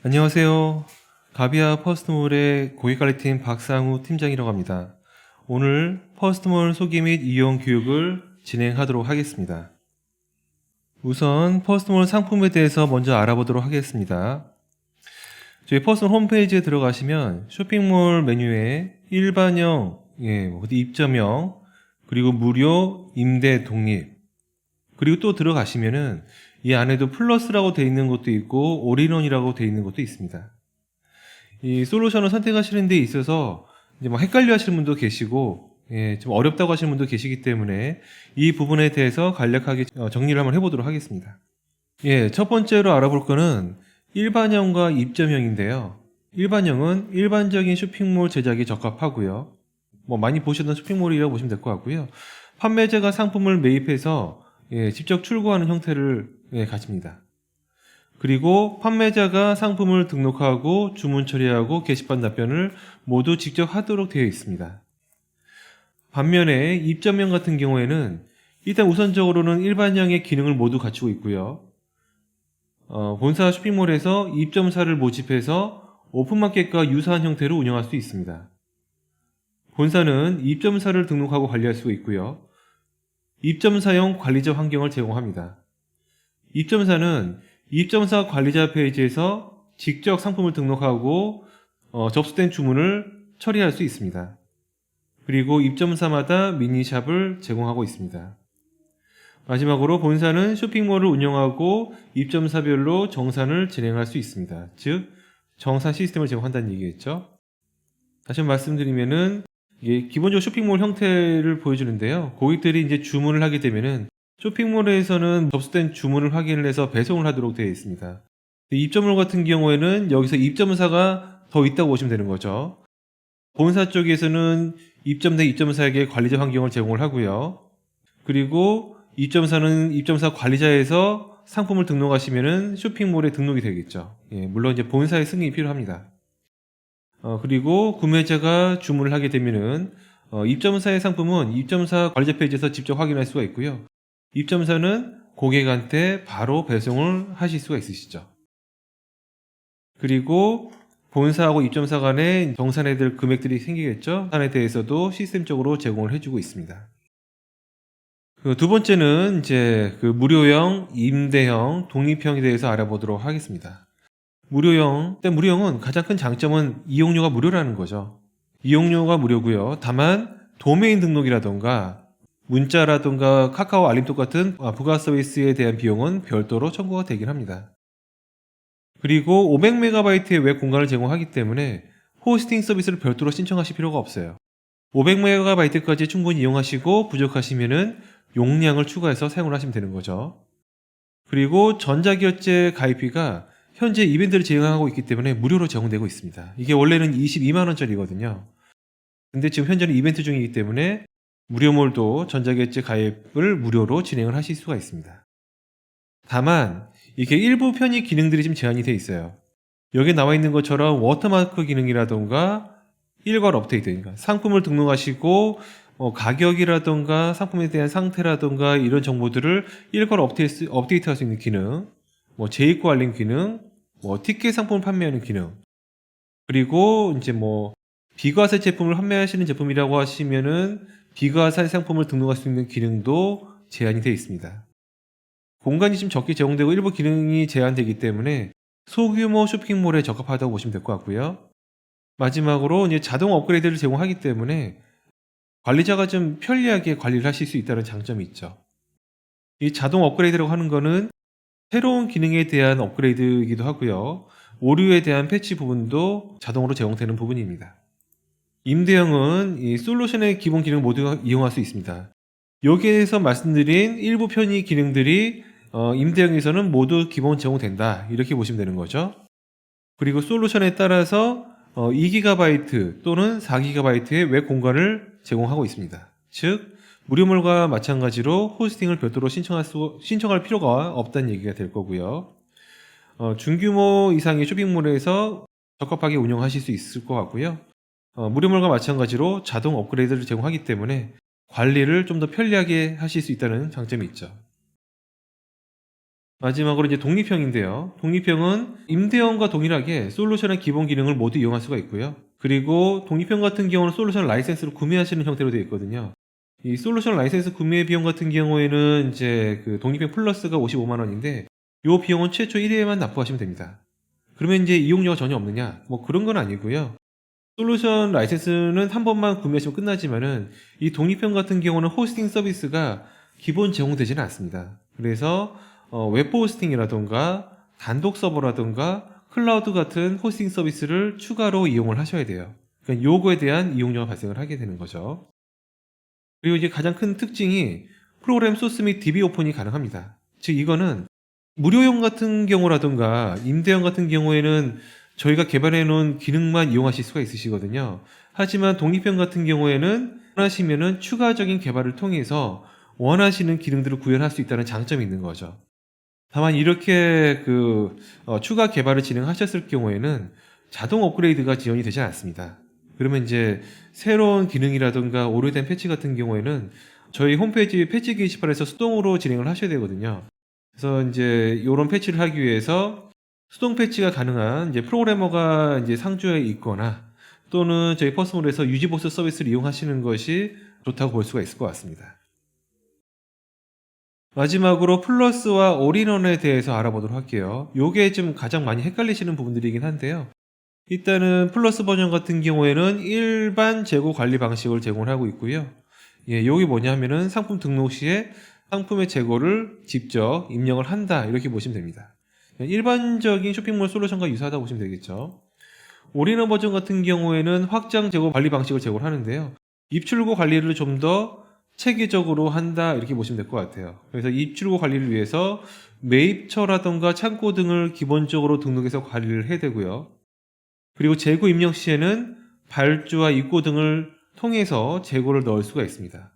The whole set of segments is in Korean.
안녕하세요. 가비아 퍼스트몰의 고객관리팀 박상우 팀장이라고 합니다. 오늘 퍼스트몰 소개 및 이용 교육을 진행하도록 하겠습니다. 우선 퍼스트몰 상품에 대해서 먼저 알아보도록 하겠습니다. 저희 퍼스트몰 홈페이지에 들어가시면 쇼핑몰 메뉴에 일반형, 입점형, 그리고 무료, 임대, 독립, 그리고 또 들어가시면은 이 안에도 플러스라고 되어 있는 것도 있고 올인원이라고 되어 있는 것도 있습니다. 이 솔루션을 선택하시는 데 있어서 이제 헷갈려 하시는 분도 계시고 좀 어렵다고 하시는 분도 계시기 때문에 이 부분에 대해서 간략하게 정리를 한번 해보도록 하겠습니다. 첫 번째로 알아볼 거는 일반형과 입점형인데요. 일반형은 일반적인 쇼핑몰 제작에 적합하고요. 많이 보셨던 쇼핑몰이라고 보시면 될 것 같고요. 판매자가 상품을 매입해서 직접 출고하는 형태를 가집니다. 그리고 판매자가 상품을 등록하고 주문 처리하고 게시판 답변을 모두 직접 하도록 되어 있습니다. 반면에 입점형 같은 경우에는 일단 우선적으로는 일반형의 기능을 모두 갖추고 있고요. 본사 쇼핑몰에서 입점사를 모집해서 오픈마켓과 유사한 형태로 운영할 수 있습니다. 본사는 입점사를 등록하고 관리할 수 있고요. 입점사용 관리자 환경을 제공합니다. 입점사는 입점사 관리자 페이지에서 직접 상품을 등록하고 접수된 주문을 처리할 수 있습니다. 그리고 입점사마다 미니샵을 제공하고 있습니다. 마지막으로 본사는 쇼핑몰을 운영하고 입점사별로 정산을 진행할 수 있습니다. 즉 정산 시스템을 제공한다는 얘기겠죠. 다시 한번 말씀드리면은 이게 기본적으로 쇼핑몰 형태를 보여주는데요. 고객들이 이제 주문을 하게 되면은 쇼핑몰에서는 접수된 주문을 확인을 해서 배송을 하도록 되어 있습니다. 입점몰 같은 경우에는 여기서 입점사가 더 있다고 보시면 되는 거죠. 본사 쪽에서는 입점된 입점사에게 관리자 환경을 제공을 하고요. 그리고 입점사는 입점사 관리자에서 상품을 등록하시면은 쇼핑몰에 등록이 되겠죠. 물론 이제 본사의 승인이 필요합니다. 그리고 구매자가 주문을 하게 되면은 입점사의 상품은 입점사 관리자 페이지에서 직접 확인할 수가 있고요. 입점사는 고객한테 바로 배송을 하실 수가 있으시죠. 그리고 본사하고 입점사 간에 정산해야 될 금액들이 생기겠죠. 정산에 대해서도 시스템적으로 제공을 해주고 있습니다. 두 번째는 이제 무료형, 임대형, 독립형에 대해서 알아보도록 하겠습니다. 무료형은 가장 큰 장점은 이용료가 무료라는 거죠. 이용료가 무료고요. 다만 도메인 등록이라던가 문자라던가 카카오 알림톡 같은 부가 서비스에 대한 비용은 별도로 청구가 되긴 합니다. 그리고 500MB의 웹 공간을 제공하기 때문에 호스팅 서비스를 별도로 신청하실 필요가 없어요. 500MB까지 충분히 이용하시고 부족하시면은 용량을 추가해서 사용을 하시면 되는 거죠. 그리고 전자결제 가입비가 현재 이벤트를 진행하고 있기 때문에 무료로 제공되고 있습니다. 이게 원래는 22만원짜리거든요. 근데 지금 현재는 이벤트 중이기 때문에 무료몰도 전자결제 가입을 무료로 진행을 하실 수가 있습니다. 다만 이게 일부 편의 기능들이 좀 제한이 되어 있어요. 여기 나와 있는 것처럼 워터마크 기능이라던가 일괄 업데이트, 그러니까 상품을 등록하시고 가격이라던가 상품에 대한 상태라던가 이런 정보들을 일괄 업데이트할 수 있는 기능, 재입고 알림 기능, 티켓 상품을 판매하는 기능, 그리고 이제 비과세 제품을 판매하시는 제품이라고 하시면은 비과세 상품을 등록할 수 있는 기능도 제한이 되어 있습니다. 공간이 좀 적게 제공되고 일부 기능이 제한되기 때문에 소규모 쇼핑몰에 적합하다고 보시면 될 것 같고요. 마지막으로 이제 자동 업그레이드를 제공하기 때문에 관리자가 좀 편리하게 관리를 하실 수 있다는 장점이 있죠. 이 자동 업그레이드라고 하는 거는 새로운 기능에 대한 업그레이드이기도 하고요. 오류에 대한 패치 부분도 자동으로 제공되는 부분입니다. 임대형은 이 솔루션의 기본 기능 모두 이용할 수 있습니다. 여기에서 말씀드린 일부 편의 기능들이 임대형에서는 모두 기본 제공된다, 이렇게 보시면 되는 거죠. 그리고 솔루션에 따라서 2GB 또는 4GB의 웹 공간을 제공하고 있습니다. 즉 무료몰과 마찬가지로 호스팅을 별도로 신청할 필요가 없다는 얘기가 될 거고요. 중규모 이상의 쇼핑몰에서 적합하게 운영하실 수 있을 것 같고요. 무료몰과 마찬가지로 자동 업그레이드를 제공하기 때문에 관리를 좀 더 편리하게 하실 수 있다는 장점이 있죠. 마지막으로 이제 독립형인데요. 독립형은 임대형과 동일하게 솔루션의 기본 기능을 모두 이용할 수가 있고요. 그리고 독립형 같은 경우는 솔루션 라이센스를 구매하시는 형태로 되어 있거든요. 이 솔루션 라이센스 구매 비용 같은 경우에는 이제 그 독립형 플러스가 55만 원인데 이 비용은 최초 1회에만 납부하시면 됩니다. 그러면 이제 이용료가 전혀 없느냐? 뭐 그런 건 아니고요. 솔루션 라이센스는 한 번만 구매하시면 끝나지만은 이 독립형 같은 경우는 호스팅 서비스가 기본 제공되지는 않습니다. 그래서 웹 호스팅이라던가 단독 서버라던가 클라우드 같은 호스팅 서비스를 추가로 이용을 하셔야 돼요. 그러니까 요거에 대한 이용료가 발생을 하게 되는 거죠. 그리고 이제 가장 큰 특징이 프로그램 소스 및 DB 오픈이 가능합니다. 즉 이거는 무료용 같은 경우라던가 임대형 같은 경우에는 저희가 개발해 놓은 기능만 이용하실 수가 있으시거든요. 하지만 독립형 같은 경우에는 원하시면은 추가적인 개발을 통해서 원하시는 기능들을 구현할 수 있다는 장점이 있는 거죠. 다만 이렇게 추가 개발을 진행하셨을 경우에는 자동 업그레이드가 지원이 되지 않습니다. 그러면 이제 새로운 기능이라든가 오래된 패치 같은 경우에는 저희 홈페이지 패치 게시판에서 수동으로 진행을 하셔야 되거든요. 그래서 이제 이런 패치를 하기 위해서 수동 패치가 가능한 이제 프로그래머가 이제 상주에 있거나 또는 저희 퍼스몰에서 유지보스 서비스를 이용하시는 것이 좋다고 볼 수가 있을 것 같습니다. 마지막으로 플러스와 올인원에 대해서 알아보도록 할게요. 요게 좀 가장 많이 헷갈리시는 부분들이긴 한데요. 일단은 플러스 버전 같은 경우에는 일반 재고 관리 방식을 제공하고 있고요. 요게 뭐냐 하면은 상품 등록 시에 상품의 재고를 직접 입력을 한다 이렇게 보시면 됩니다. 일반적인 쇼핑몰 솔루션과 유사하다고 보시면 되겠죠. 올인원 버전 같은 경우에는 확장 재고 관리 방식을 제공을 하는데요. 입출고 관리를 좀 더 체계적으로 한다 이렇게 보시면 될 것 같아요. 그래서 입출고 관리를 위해서 매입처라던가 창고 등을 기본적으로 등록해서 관리를 해야 되고요. 그리고 재고 입력 시에는 발주와 입고 등을 통해서 재고를 넣을 수가 있습니다.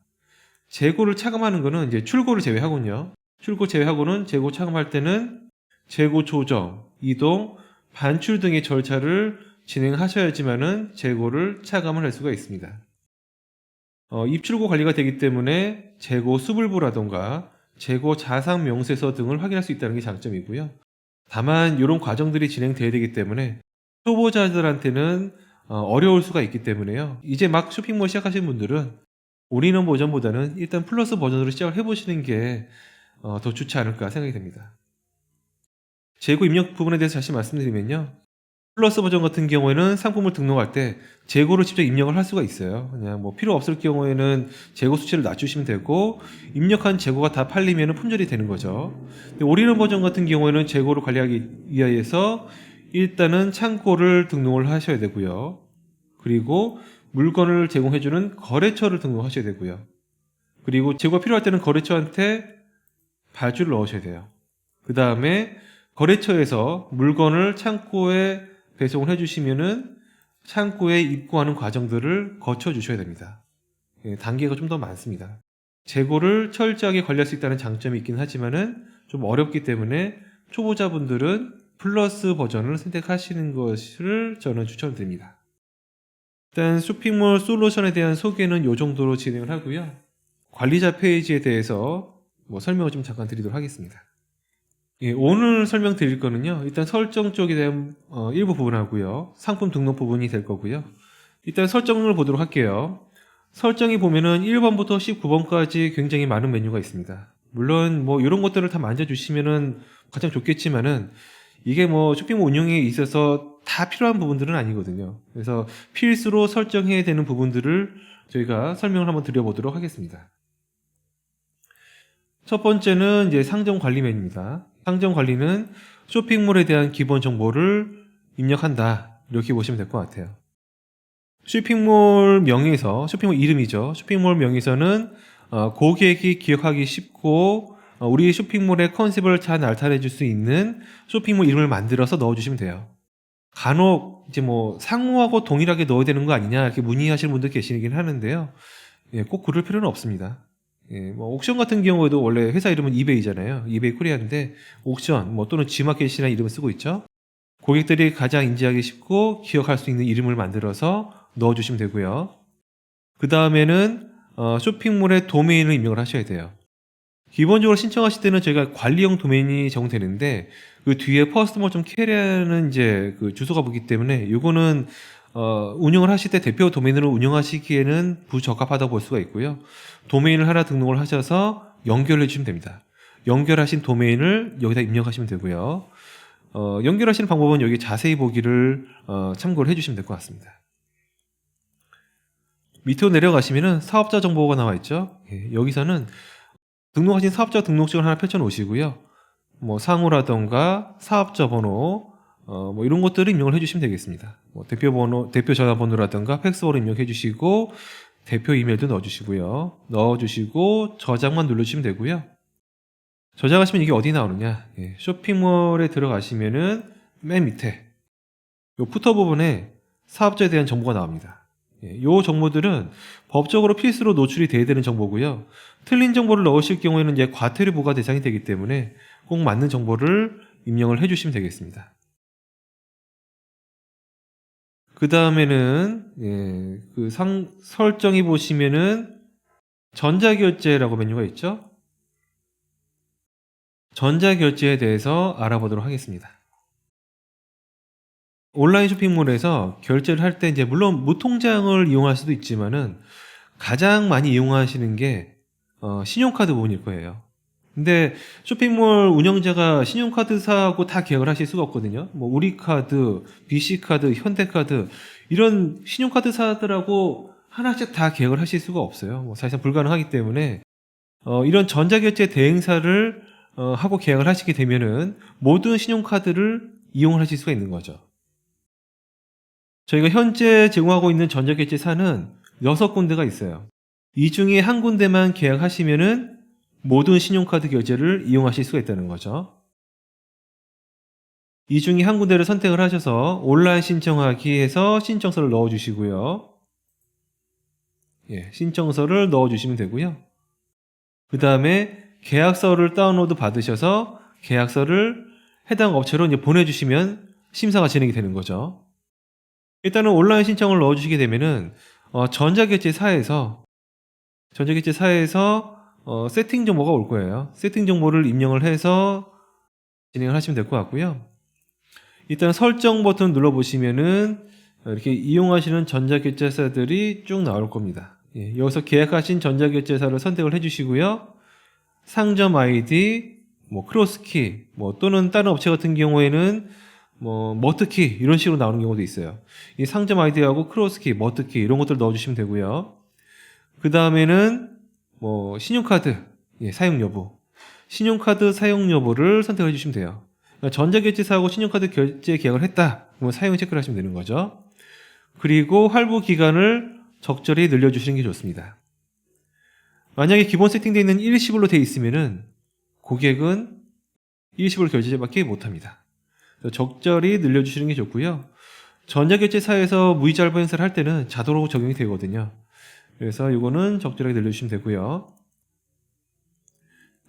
재고를 차감하는 것은 이제 출고를 제외하군요. 출고 제외하고는 재고 차감할 때는 재고 조정, 이동, 반출 등의 절차를 진행하셔야지만은 재고를 차감을 할 수가 있습니다. 입출고 관리가 되기 때문에 재고 수불부라던가 재고 자산 명세서 등을 확인할 수 있다는 게 장점이고요. 다만 이런 과정들이 진행돼야 되기 때문에 초보자들한테는 어려울 수가 있기 때문에요. 이제 막 쇼핑몰 시작하시는 분들은 올인원 버전보다는 일단 플러스 버전으로 시작을 해보시는 게 더 좋지 않을까 생각이 됩니다. 재고 입력 부분에 대해서 다시 말씀드리면요. 플러스 버전 같은 경우에는 상품을 등록할 때 재고를 직접 입력을 할 수가 있어요. 그냥 뭐 필요 없을 경우에는 재고 수치를 낮추시면 되고 입력한 재고가 다 팔리면 품절이 되는 거죠. 근데 올인원 버전 같은 경우에는 재고를 관리하기 위해서 일단은 창고를 등록을 하셔야 되고요. 그리고 물건을 제공해주는 거래처를 등록하셔야 되고요. 그리고 재고가 필요할 때는 거래처한테 발주를 넣으셔야 돼요. 그 다음에 거래처에서 물건을 창고에 배송을 해주시면은 창고에 입고하는 과정들을 거쳐주셔야 됩니다. 단계가 좀 더 많습니다. 재고를 철저하게 관리할 수 있다는 장점이 있긴 하지만은 좀 어렵기 때문에 초보자분들은 플러스 버전을 선택하시는 것을 저는 추천드립니다. 일단 쇼핑몰 솔루션에 대한 소개는 이 정도로 진행을 하고요. 관리자 페이지에 대해서 설명을 좀 잠깐 드리도록 하겠습니다. 오늘 설명드릴 거는요. 일단 설정 쪽에 대한 일부 부분하고요. 상품 등록 부분이 될 거고요. 일단 설정을 보도록 할게요. 설정이 보면은 1번부터 19번까지 굉장히 많은 메뉴가 있습니다. 물론 이런 것들을 다 만져주시면은 가장 좋겠지만은 이게 쇼핑몰 운영에 있어서 다 필요한 부분들은 아니거든요. 그래서 필수로 설정해야 되는 부분들을 저희가 설명을 한번 드려보도록 하겠습니다. 첫 번째는 이제 상점 관리 메뉴입니다. 상점 관리는 쇼핑몰에 대한 기본 정보를 입력한다. 이렇게 보시면 될 것 같아요. 쇼핑몰 명에서, 쇼핑몰 이름이죠. 쇼핑몰 명에서는 고객이 기억하기 쉽고 우리 쇼핑몰의 컨셉을 잘 나타내 줄 수 있는 쇼핑몰 이름을 만들어서 넣어주시면 돼요. 간혹 이제 상호하고 동일하게 넣어야 되는 거 아니냐 이렇게 문의하시는 분들 계시긴 하는데요. 꼭 그럴 필요는 없습니다. 옥션 같은 경우에도 원래 회사 이름은 이베이잖아요. 이베이 코리아인데 옥션 또는 G마켓이라는 이름을 쓰고 있죠. 고객들이 가장 인지하기 쉽고 기억할 수 있는 이름을 만들어서 넣어주시면 되고요. 그 다음에는 쇼핑몰의 도메인을 입력을 하셔야 돼요. 기본적으로 신청하실 때는 저희가 관리용 도메인이 제공되는데 그 뒤에 퍼스트몰.car이라는 이제 그 주소가 붙기 때문에 이거는 운영을 하실 때 대표 도메인으로 운영하시기에는 부적합하다고 볼 수가 있고요. 도메인을 하나 등록을 하셔서 연결해 주시면 됩니다. 연결하신 도메인을 여기다 입력하시면 되고요. 연결하시는 방법은 여기 자세히 보기를 참고를 해주시면 될 것 같습니다. 밑으로 내려가시면은 사업자 정보가 나와 있죠. 여기서는 등록하신 사업자 등록증을 하나 펼쳐 놓으시고요. 뭐 상호라던가 사업자 번호, 뭐 이런 것들을 입력을 해주시면 되겠습니다. 뭐 대표 번호, 대표 전화번호라던가 팩스번호 입력해 주시고 대표 이메일도 넣어주시고요. 넣어주시고 저장만 눌러주시면 되고요. 저장하시면 이게 어디 나오느냐? 쇼핑몰에 들어가시면은 맨 밑에 요 푸터 부분에 사업자에 대한 정보가 나옵니다. 이 정보들은 법적으로 필수로 노출이 돼야 되는 정보고요. 틀린 정보를 넣으실 경우에는 이제 과태료 부과 대상이 되기 때문에 꼭 맞는 정보를 입력을 해주시면 되겠습니다. 그 다음에는 설정이 보시면은 전자결제라고 메뉴가 있죠. 전자결제에 대해서 알아보도록 하겠습니다. 온라인 쇼핑몰에서 결제를 할 때 이제 물론 무통장을 이용할 수도 있지만은 가장 많이 이용하시는 게 신용카드 부분일 거예요. 근데 쇼핑몰 운영자가 신용카드사하고 다 계약을 하실 수가 없거든요. 뭐 우리카드, BC카드, 현대카드 이런 신용카드사들하고 하나씩 다 계약을 하실 수가 없어요. 뭐 사실상 불가능하기 때문에 이런 전자결제 대행사를 하고 계약을 하시게 되면은 모든 신용카드를 이용을 하실 수가 있는 거죠. 저희가 현재 제공하고 있는 전자결제사는 6군데가 있어요. 이 중에 한 군데만 계약하시면은 모든 신용카드 결제를 이용하실 수가 있다는 거죠. 이 중에 한 군데를 선택을 하셔서 온라인 신청하기 해서 신청서를 넣어주시고요. 신청서를 넣어주시면 되고요. 그 다음에 계약서를 다운로드 받으셔서 계약서를 해당 업체로 이제 보내주시면 심사가 진행이 되는 거죠. 일단은 온라인 신청을 넣어주시게 되면은 전자결제사에서 세팅 정보가 올 거예요. 세팅 정보를 입력을 해서 진행을 하시면 될 것 같고요. 일단 설정 버튼 눌러보시면은 이렇게 이용하시는 전자결제사들이 쭉 나올 겁니다. 여기서 계약하신 전자결제사를 선택을 해주시고요. 상점 아이디, 뭐 크로스키, 뭐 또는 다른 업체 같은 경우에는 뭐 머트키 이런 식으로 나오는 경우도 있어요. 이 상점 아이디하고 크로스키, 머트키 이런 것들 넣어주시면 되고요. 그 다음에는 뭐 신용카드 사용 여부, 신용카드 사용 여부를 선택해 주시면 돼요. 그러니까 전자결제사하고 신용카드 결제 계약을 했다, 그러면 사용 체크를 하시면 되는 거죠. 그리고 할부 기간을 적절히 늘려주시는 게 좋습니다. 만약에 기본 세팅되어 있는 일시불로 되어 있으면은 고객은 일시불 결제밖에 못합니다. 적절히 늘려주시는 게 좋고요. 전자결제사에서 무이자 할부 행사를 할 때는 자동으로 적용이 되거든요. 그래서 이거는 적절하게 늘려주시면 되고요.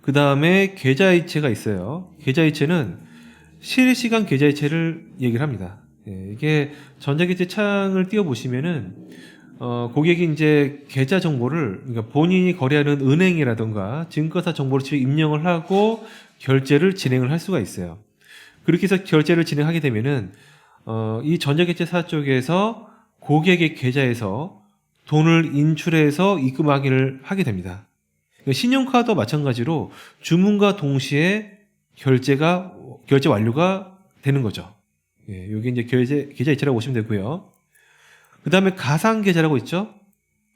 그 다음에 계좌이체가 있어요. 계좌이체는 실시간 계좌이체를 얘기를 합니다. 이게 전자결제 창을 띄워보시면은 고객이 이제 계좌 정보를, 그러니까 본인이 거래하는 은행이라던가 증권사 정보를 입력을 하고 결제를 진행을 할 수가 있어요. 그렇게 해서 결제를 진행하게 되면은 이 전자결제사 쪽에서 고객의 계좌에서 돈을 인출해서 입금 확인을 하게 됩니다. 신용카드와 마찬가지로 주문과 동시에 결제 완료가 되는 거죠. 여기 이제 계좌 이체라고 보시면 되고요. 그 다음에 가상계좌라고 있죠.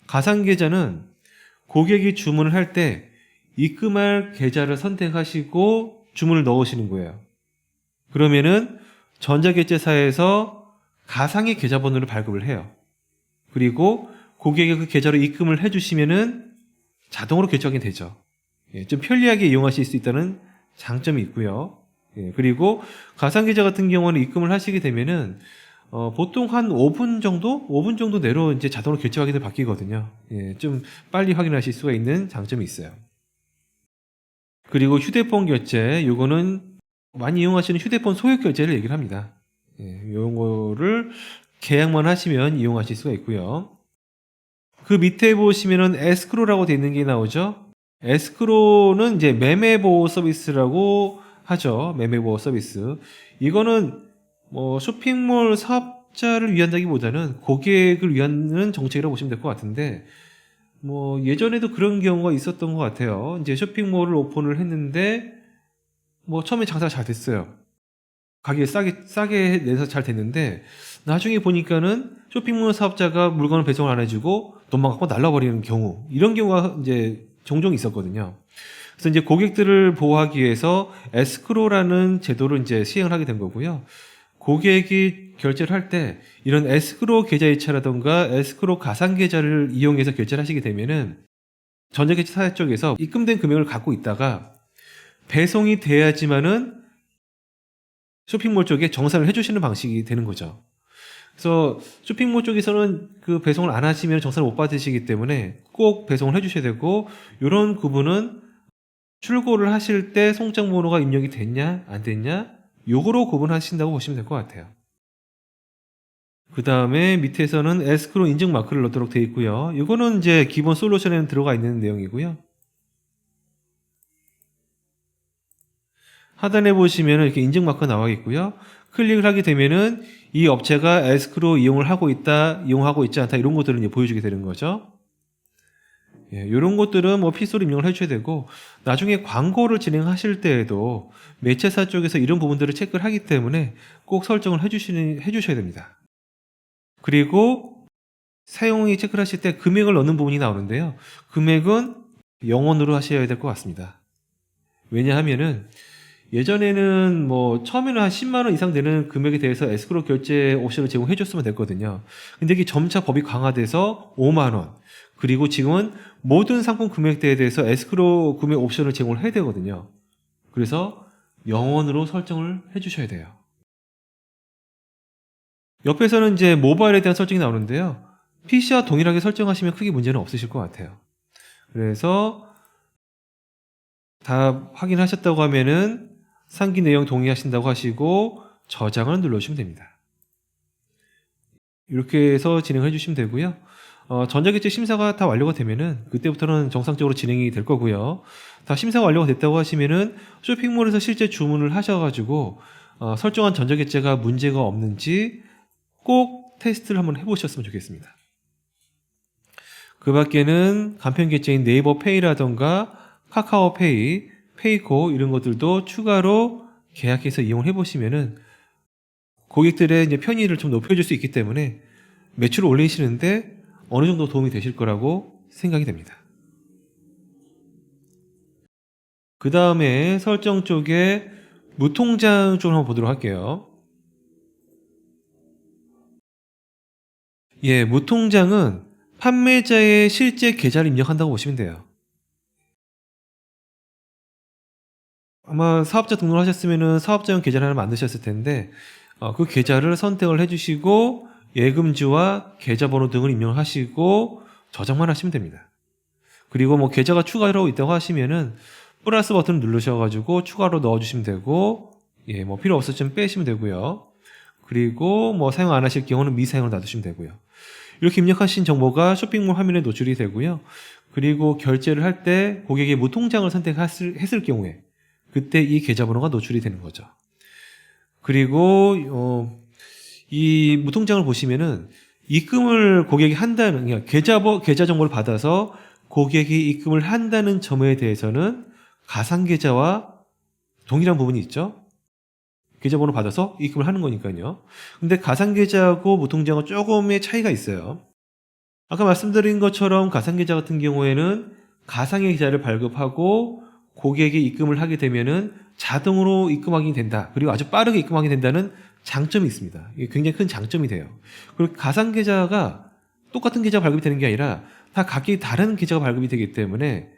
가상계좌는 고객이 주문을 할 때 입금할 계좌를 선택하시고 주문을 넣으시는 거예요. 그러면은 전자결제사에서 가상의 계좌번호를 발급을 해요. 그리고 고객이 그 계좌로 입금을 해주시면은 자동으로 결정이 되죠. 좀 편리하게 이용하실 수 있다는 장점이 있고요. 그리고 가상계좌 같은 경우는 입금을 하시게 되면은 보통 한 5분 정도 내로 이제 자동으로 결제 확인을 바뀌거든요. 좀 빨리 확인하실 수가 있는 장점이 있어요. 그리고 휴대폰 결제, 요거는 많이 이용하시는 휴대폰 소액 결제를 얘기를 합니다. 이런 거를 계약만 하시면 이용하실 수가 있고요. 그 밑에 보시면은 에스크로라고 되어 있는 게 나오죠. 에스크로는 이제 매매 보호 서비스라고 하죠. 매매 보호 서비스. 이거는 뭐 쇼핑몰 사업자를 위한다기보다는 고객을 위한 정책이라고 보시면 될 것 같은데, 뭐 예전에도 그런 경우가 있었던 것 같아요. 이제 쇼핑몰을 오픈을 했는데 뭐 처음에 장사가 잘 됐어요. 가격이 싸게 내서 잘 됐는데, 나중에 보니까는 쇼핑몰 사업자가 물건을 배송을 안 해주고 돈만 갖고 날라버리는 경우, 이런 경우가 이제 종종 있었거든요. 그래서 이제 고객들을 보호하기 위해서 에스크로라는 제도를 이제 시행을 하게 된 거고요. 고객이 결제를 할 때 이런 에스크로 계좌이체라던가 에스크로 가상 계좌를 이용해서 결제를 하시게 되면은 전자결제 사업 쪽에서 입금된 금액을 갖고 있다가 배송이 돼야지만은 쇼핑몰 쪽에 정산을 해주시는 방식이 되는 거죠. 그래서 쇼핑몰 쪽에서는 그 배송을 안 하시면 정산을 못 받으시기 때문에 꼭 배송을 해주셔야 되고, 이런 구분은 출고를 하실 때 송장 번호가 입력이 됐냐 안 됐냐, 요거로 구분하신다고 보시면 될 것 같아요. 그 다음에 밑에서는 에스크로 인증 마크를 넣도록 되어 있고요. 이거는 이제 기본 솔루션에는 들어가 있는 내용이고요. 하단에 보시면 이렇게 인증 마크가 나와 있고요. 클릭을 하게 되면은 이 업체가 에스크로 이용을 하고 있다, 이용하고 있지 않다, 이런 것들을 이제 보여주게 되는 거죠. 예, 이런 것들은 뭐 필수로 입력을 해줘야 되고, 나중에 광고를 진행하실 때에도 매체사 쪽에서 이런 부분들을 체크를 하기 때문에 꼭 설정을 해주셔야 됩니다. 그리고 사용이 체크를 하실 때 금액을 넣는 부분이 나오는데요. 금액은 0원으로 하셔야 될 것 같습니다. 왜냐하면은 예전에는 뭐 처음에는 한 10만 원 이상 되는 금액에 대해서 에스크로 결제 옵션을 제공해 줬으면 됐거든요. 근데 이게 점차 법이 강화돼서 5만 원, 그리고 지금은 모든 상품 금액대에 대해서 에스크로 금액 옵션을 제공을 해야 되거든요. 그래서 0원으로 설정을 해 주셔야 돼요. 옆에서는 이제 모바일에 대한 설정이 나오는데요. PC와 동일하게 설정하시면 크게 문제는 없으실 것 같아요. 그래서 다 확인하셨다고 하면은 상기 내용 동의하신다고 하시고 저장을 눌러주시면 됩니다. 이렇게 해서 진행해 주시면 되고요. 전자결제 심사가 다 완료가 되면은 그때부터는 정상적으로 진행이 될 거고요. 다 심사가 완료가 됐다고 하시면은 쇼핑몰에서 실제 주문을 하셔가지고 설정한 전자결제가 문제가 없는지 꼭 테스트를 한번 해보셨으면 좋겠습니다. 그 밖에는 간편결제인 네이버 페이라던가 카카오페이, 페이코 이런 것들도 추가로 계약해서 이용을 해보시면은 고객들의 이제 편의를 좀 높여줄 수 있기 때문에 매출을 올리시는데 어느 정도 도움이 되실 거라고 생각이 됩니다. 그 다음에 설정 쪽에 무통장 쪽을 한번 보도록 할게요. 예, 무통장은 판매자의 실제 계좌를 입력한다고 보시면 돼요. 아마 사업자 등록을 하셨으면 사업자용 계좌를 하나 만드셨을 텐데 그 계좌를 선택을 해주시고 예금주와 계좌번호 등을 입력하시고 저장만 하시면 됩니다. 그리고 뭐 계좌가 추가로 있다고 하시면은 플러스 버튼을 누르셔가지고 추가로 넣어주시면 되고, 예, 뭐 필요 없으시면 빼시면 되고요. 그리고 뭐 사용 안 하실 경우는 미사용을 놔두시면 되고요. 이렇게 입력하신 정보가 쇼핑몰 화면에 노출이 되고요. 그리고 결제를 할 때 고객이 무통장을 선택했을 경우에 그때 이 계좌번호가 노출이 되는 거죠. 그리고 이 무통장을 보시면은 입금을 고객이 한다는, 그러니까 계좌 정보를 받아서 고객이 입금을 한다는 점에 대해서는 가상계좌와 동일한 부분이 있죠. 계좌번호 받아서 입금을 하는 거니까요. 근데 가상계좌하고 무통장은 조금의 차이가 있어요. 아까 말씀드린 것처럼 가상계좌 같은 경우에는 가상의 계좌를 발급하고 고객이 입금을 하게 되면은 자동으로 입금하게 된다. 그리고 아주 빠르게 입금하게 된다는 장점이 있습니다. 이게 굉장히 큰 장점이 돼요. 그리고 가상계좌가 똑같은 계좌가 발급이 되는 게 아니라 다 각기 다른 계좌가 발급이 되기 때문에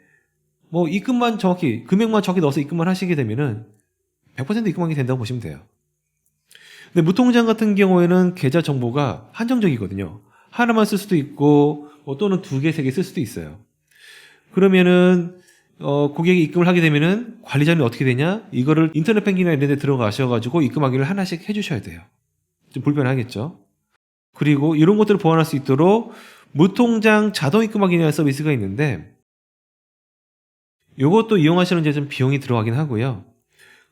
뭐 입금만 정확히, 금액만 정확히 넣어서 입금만 하시게 되면은 100% 입금하게 된다고 보시면 돼요. 근데 무통장 같은 경우에는 계좌 정보가 한정적이거든요. 하나만 쓸 수도 있고 또는 2개, 3개 쓸 수도 있어요. 그러면은 고객이 입금을 하게 되면은 관리자는 어떻게 되냐? 이거를 인터넷 뱅킹이나 이런 데 들어가셔가지고 입금하기를 하나씩 해주셔야 돼요. 좀 불편하겠죠? 그리고 이런 것들을 보완할 수 있도록 무통장 자동 입금 확인이라는 서비스가 있는데 요것도 이용하시는 이제 좀 비용이 들어가긴 하고요.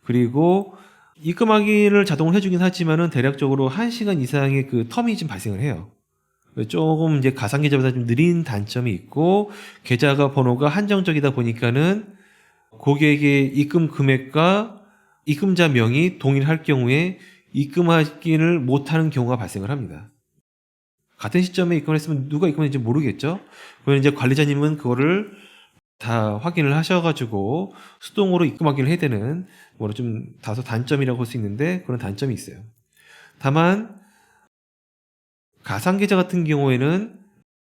그리고 입금 확인을 자동으로 해주긴 하지만은 대략적으로 1시간 이상의 그 텀이 좀 발생을 해요. 조금 이제 가상 계좌보다 좀 느린 단점이 있고, 계좌가 번호가 한정적이다 보니까는 고객의 입금 금액과 입금자 명이 동일할 경우에 입금하기를 못하는 경우가 발생을 합니다. 같은 시점에 입금을 했으면 누가 입금했는지 모르겠죠. 그러면 이제 관리자님은 그거를 다 확인을 하셔가지고 수동으로 입금 확인을 해야 되는 뭐 좀 다소 단점이라고 볼 수 있는데, 그런 단점이 있어요. 다만 가상계좌 같은 경우에는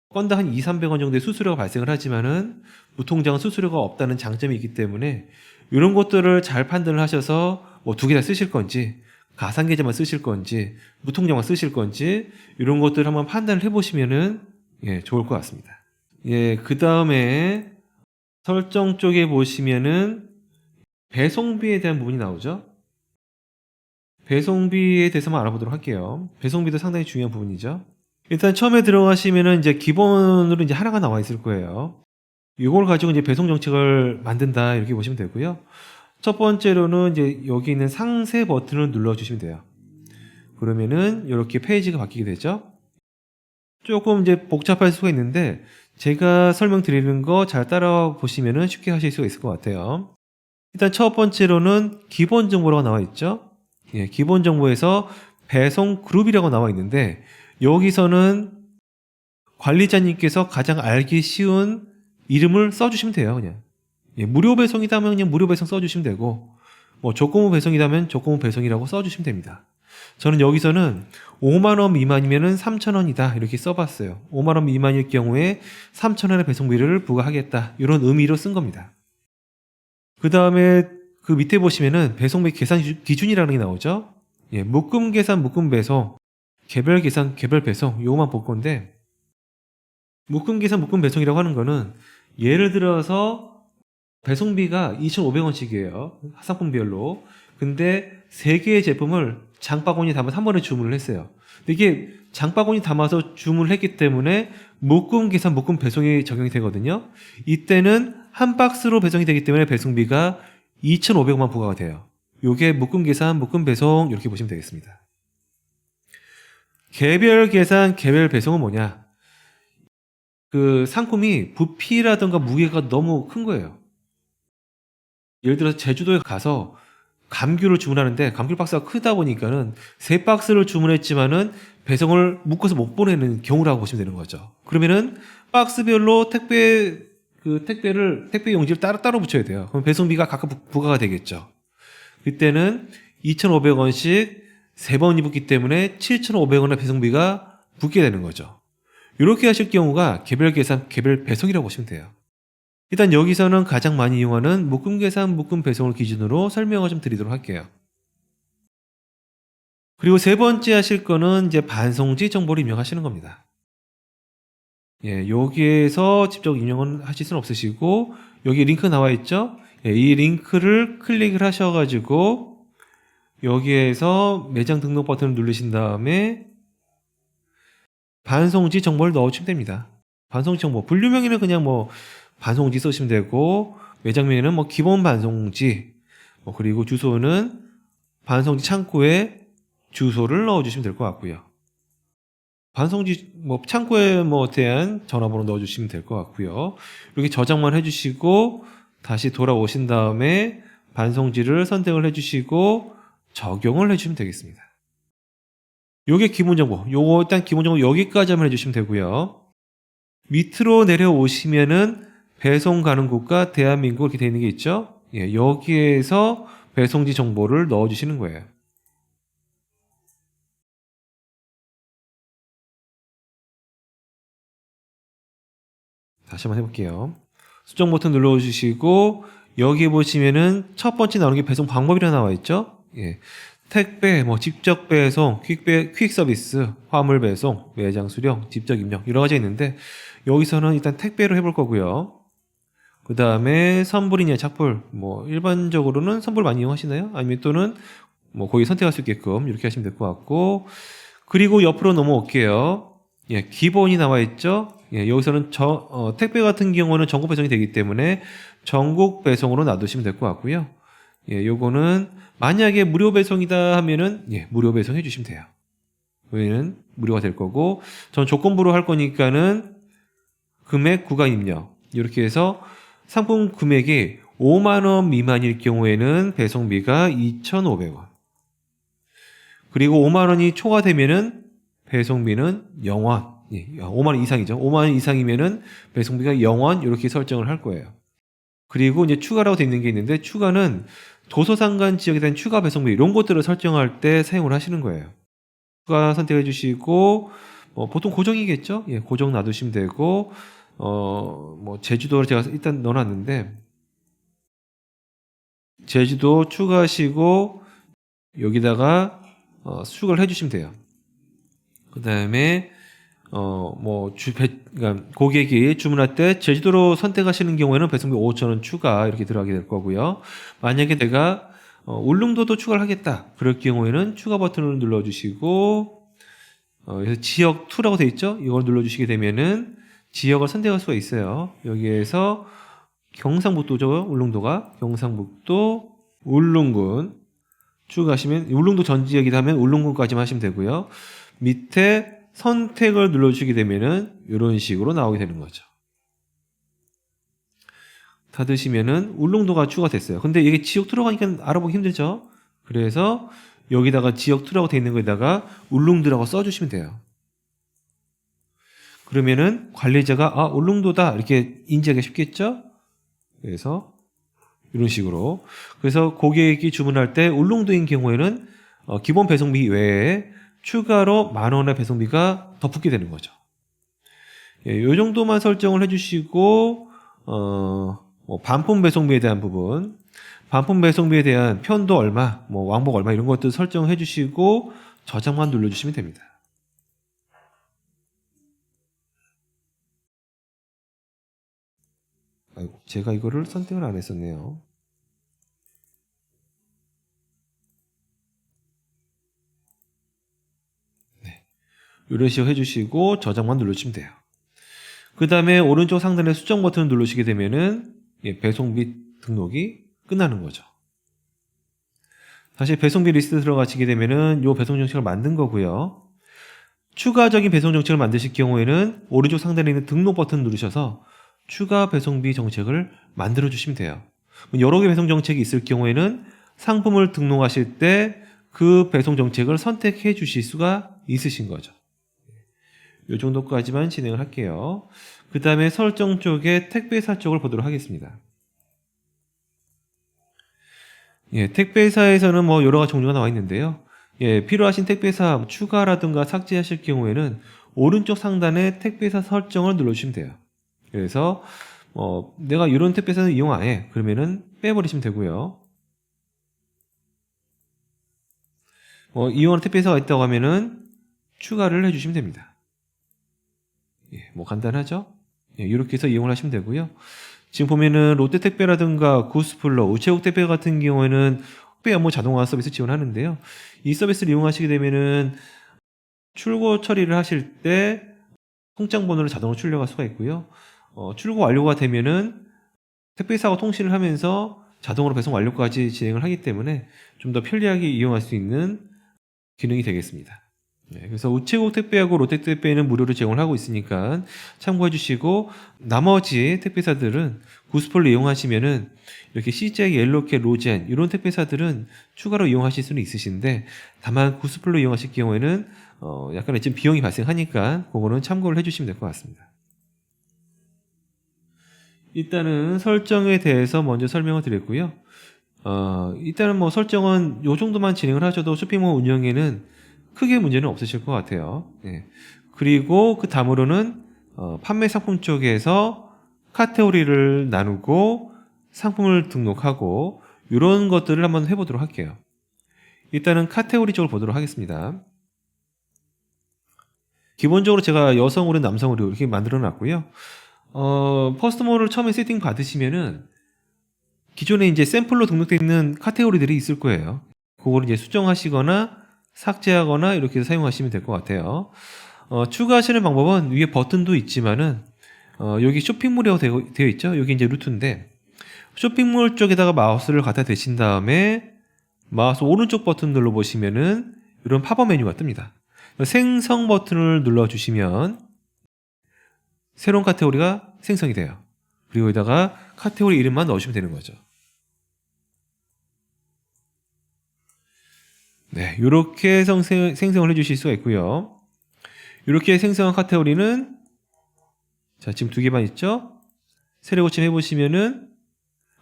건당 한 200~300원 정도의 수수료가 발생을 하지만은 무통장은 수수료가 없다는 장점이 있기 때문에 이런 것들을 잘 판단을 하셔서 뭐 두 개 다 쓰실 건지, 가상계좌만 쓰실 건지, 무통장만 쓰실 건지, 이런 것들을 한번 판단을 해보시면은 좋을 것 같습니다. 그 다음에 설정 쪽에 보시면은 배송비에 대한 부분이 나오죠. 배송비에 대해서만 알아보도록 할게요. 배송비도 상당히 중요한 부분이죠. 일단 처음에 들어가시면은 이제 기본으로 이제 하나가 나와 있을 거예요. 이걸 가지고 이제 배송 정책을 만든다, 이렇게 보시면 되고요. 첫 번째로는 이제 여기 있는 상세 버튼을 눌러주시면 돼요. 그러면은 이렇게 페이지가 바뀌게 되죠. 조금 이제 복잡할 수가 있는데 제가 설명드리는 거 잘 따라 보시면은 쉽게 하실 수가 있을 것 같아요. 일단 첫 번째로는 기본 정보라고 나와 있죠. 기본 정보에서 배송 그룹이라고 나와 있는데, 여기서는 관리자님께서 가장 알기 쉬운 이름을 써주시면 돼요. 그냥 무료 배송이다면 그냥 무료 배송 써주시면 되고, 뭐 조건부 배송이다면 조건부 배송이라고 써주시면 됩니다. 저는 여기서는 5만원 미만이면은 3,000원이다, 이렇게 써봤어요. 5만원 미만일 경우에 3,000원의 배송비를 부과하겠다, 이런 의미로 쓴 겁니다. 그 다음에 그 밑에 보시면은 배송비 계산 기준이라는 게 나오죠. 묶음 계산, 묶음 배송, 개별 계산, 개별 배송, 요거만 볼 건데, 묶음 계산, 묶음 배송이라고 하는 거는 예를 들어서 배송비가 2,500원씩이에요. 상품별로. 근데 3개의 제품을 장바구니에 담아서 한 번에 주문을 했어요. 근데 이게 장바구니 담아서 주문을 했기 때문에 묶음 계산, 묶음 배송이 적용이 되거든요. 이때는 한 박스로 배송이 되기 때문에 배송비가 2,500원만 부과가 돼요. 요게 묶음 계산, 묶음 배송, 이렇게 보시면 되겠습니다. 개별 계산, 개별 배송은 뭐냐? 그 상품이 부피라든가 무게가 너무 큰 거예요. 예를 들어서 제주도에 가서 감귤을 주문하는데 감귤 박스가 크다 보니까는 3박스를 주문했지만은 배송을 묶어서 못 보내는 경우라고 보시면 되는 거죠. 그러면은 박스별로 택배 용지를 따로 붙여야 돼요. 그럼 배송비가 각각 부과가 되겠죠. 그때는 2,500원씩 3번 입었기 때문에 7,500원의 배송비가 붙게 되는 거죠. 이렇게 하실 경우가 개별 계산, 개별 배송이라고 보시면 돼요. 일단 여기서는 가장 많이 이용하는 묶음 계산, 묶음 배송을 기준으로 설명을 좀 드리도록 할게요. 그리고 세 번째 하실 거는 이제 반송지 정보를 입력하시는 겁니다. 여기에서 직접 입력은 하실 수는 없으시고, 여기 링크 나와 있죠? 이 링크를 클릭을 하셔가지고 여기에서 매장 등록 버튼을 누르신 다음에 반송지 정보를 넣어주시면 됩니다. 반송지 정보, 분류명에는 그냥 뭐 반송지 쓰시면 되고, 매장명에는 뭐 기본 반송지, 그리고 주소는 반송지 창구에 주소를 넣어주시면 될 것 같고요. 반송지 창구에 대한 전화번호 넣어주시면 될 것 같고요. 이렇게 저장만 해주시고 다시 돌아오신 다음에 반송지를 선택을 해주시고 적용을 해주시면 되겠습니다. 요게 기본 정보. 요거 일단 기본 정보 여기까지 한번 해주시면 되고요. 밑으로 내려오시면은 배송 가는 곳과 대한민국 이렇게 되어 있는 게 있죠. 여기에서 배송지 정보를 넣어주시는 거예요. 다시 한번 해볼게요. 수정 버튼 눌러주시고 여기 보시면은 첫 번째 나오는 게 배송 방법이라 나와 있죠. 택배, 직접 배송, 퀵 서비스, 화물 배송, 매장 수령, 직접 입력 여러 가지 있는데 여기서는 일단 택배로 해볼 거고요. 그 다음에 선불이냐 착불, 일반적으로는 선불 많이 이용하시나요? 아니면 또는 거기 선택할 수 있게끔 이렇게 하시면 될 것 같고, 그리고 옆으로 넘어올게요. 기본이 나와 있죠. 여기서는 택배 같은 경우는 전국 배송이 되기 때문에 전국 배송으로 놔두시면 될 것 같고요. 요거는 만약에 무료 배송이다 하면은 무료 배송 해주시면 돼요. 여기는 무료가 될 거고, 전 조건부로 할 거니까는 금액 구간 입력 이렇게 해서 상품 금액이 5만 원 미만일 경우에는 배송비가 2,500원. 그리고 5만 원이 초과되면은 배송비는 0원. 5만 원 이상이죠. 5만 원 이상이면은 배송비가 0원 이렇게 설정을 할 거예요. 그리고 이제 추가라고 되어 있는 게 있는데, 추가는 도서상관 지역에 대한 추가 배송비 이런 것들을 설정할 때 사용을 하시는 거예요. 추가 선택해 주시고 보통 고정이겠죠? 고정 놔두시면 되고, 제주도를 제가 일단 넣어놨는데, 제주도 추가하시고 여기다가 수식을 해주시면 돼요. 그 다음에 그러니까 고객이 주문할 때 제주도로 선택하시는 경우에는 배송비 5,000원 추가 이렇게 들어가게 될 거고요. 만약에 내가 울릉도도 추가를 하겠다 그럴 경우에는 추가 버튼을 눌러주시고, 여기서 지역 2라고 되어 있죠? 이걸 눌러주시게 되면은 지역을 선택할 수가 있어요. 여기에서 경상북도죠. 울릉도가 경상북도 울릉군 추가하시면, 울릉도 전 지역이다 하면 울릉군까지만 하시면 되고요. 밑에 선택을 눌러주시게 되면은 이런 식으로 나오게 되는 거죠. 닫으시면은 울릉도가 추가됐어요. 근데 이게 지역 2라고 하니까 알아보기 힘들죠. 그래서 여기다가 지역 2라고 되어 있는 거에다가 울릉도라고 써주시면 돼요. 그러면은 관리자가 울릉도다 이렇게 인지하기 쉽겠죠. 그래서 이런 식으로, 그래서 고객이 주문할 때 울릉도인 경우에는 기본 배송비 외에 추가로 10,000원의 배송비가 더 붙게 되는 거죠. 이 정도만 설정을 해주시고, 반품 배송비에 대한 부분, 반품 배송비에 대한 편도 얼마, 왕복 얼마 이런 것들 설정해 주시고 저장만 눌러주시면 됩니다. 아이고, 제가 이거를 선택을 안 했었네요. 이런 식으로 해주시고 저장만 누르시면 돼요. 그 다음에 오른쪽 상단에 수정 버튼을 누르시게 되면은 배송비 등록이 끝나는 거죠. 다시 배송비 리스트 들어가시게 되면은 요 배송 정책을 만든 거고요. 추가적인 배송 정책을 만드실 경우에는 오른쪽 상단에 있는 등록 버튼 누르셔서 추가 배송비 정책을 만들어 주시면 돼요. 여러 개 배송 정책이 있을 경우에는 상품을 등록하실 때 그 배송 정책을 선택해 주실 수가 있으신 거죠. 이 정도까지만 진행을 할게요. 그 다음에 설정 쪽에 택배사 쪽을 보도록 하겠습니다. 택배사에서는 여러 가지 종류가 나와 있는데요. 필요하신 택배사 추가라든가 삭제하실 경우에는 오른쪽 상단에 택배사 설정을 눌러주시면 돼요. 그래서 내가 이런 택배사는 이용 안 해. 그러면은 빼버리시면 되고요. 이용하는 택배사가 있다고 하면은 추가를 해주시면 됩니다. 간단하죠? 이렇게 해서 이용을 하시면 되고요. 지금 보면은 롯데택배라든가 구스플러, 우체국 택배 같은 경우에는 택배 업무 자동화 서비스 지원하는데요. 이 서비스를 이용하시게 되면은 출고 처리를 하실 때 통장 번호를 자동으로 출력할 수가 있고요. 출고 완료가 되면은 택배사와 통신을 하면서 자동으로 배송 완료까지 진행을 하기 때문에 좀 더 편리하게 이용할 수 있는 기능이 되겠습니다. 그래서 우체국 택배하고 롯데택배는 무료로 제공을 하고 있으니까 참고해 주시고, 나머지 택배사들은 구스플로 이용하시면은 이렇게 CJ, 옐로켓, 로젠 이런 택배사들은 추가로 이용하실 수는 있으신데, 다만 구스플로 이용하실 경우에는 약간의 좀 비용이 발생하니까 그거는 참고를 해주시면 될 것 같습니다. 일단은 설정에 대해서 먼저 설명을 드렸고요. 일단은 설정은 요 정도만 진행을 하셔도 쇼핑몰 운영에는 크게 문제는 없으실 것 같아요. 그리고 그 다음으로는 판매 상품 쪽에서 카테고리를 나누고 상품을 등록하고 이런 것들을 한번 해보도록 할게요. 일단은 카테고리 쪽을 보도록 하겠습니다. 기본적으로 제가 여성으로 남성으로 이렇게 만들어 놨고요. 퍼스트몰을 처음에 세팅 받으시면은 기존에 이제 샘플로 등록되어 있는 카테고리들이 있을 거예요. 그거를 이제 수정하시거나 삭제하거나 이렇게 사용하시면 될 것 같아요. 추가하시는 방법은 위에 버튼도 있지만은 여기 쇼핑몰이라고 되어 있죠. 여기 이제 루트인데 쇼핑몰 쪽에다가 마우스를 갖다 대신 다음에 마우스 오른쪽 버튼 눌러 보시면은 이런 팝업 메뉴가 뜹니다. 생성 버튼을 눌러 주시면 새로운 카테고리가 생성이 돼요. 그리고 여기다가 카테고리 이름만 넣으시면 되는 거죠. 네, 이렇게 생성을 해주실 수가 있고요. 이렇게 생성한 카테고리는 자, 지금 2개만 있죠? 세례 고침 해보시면은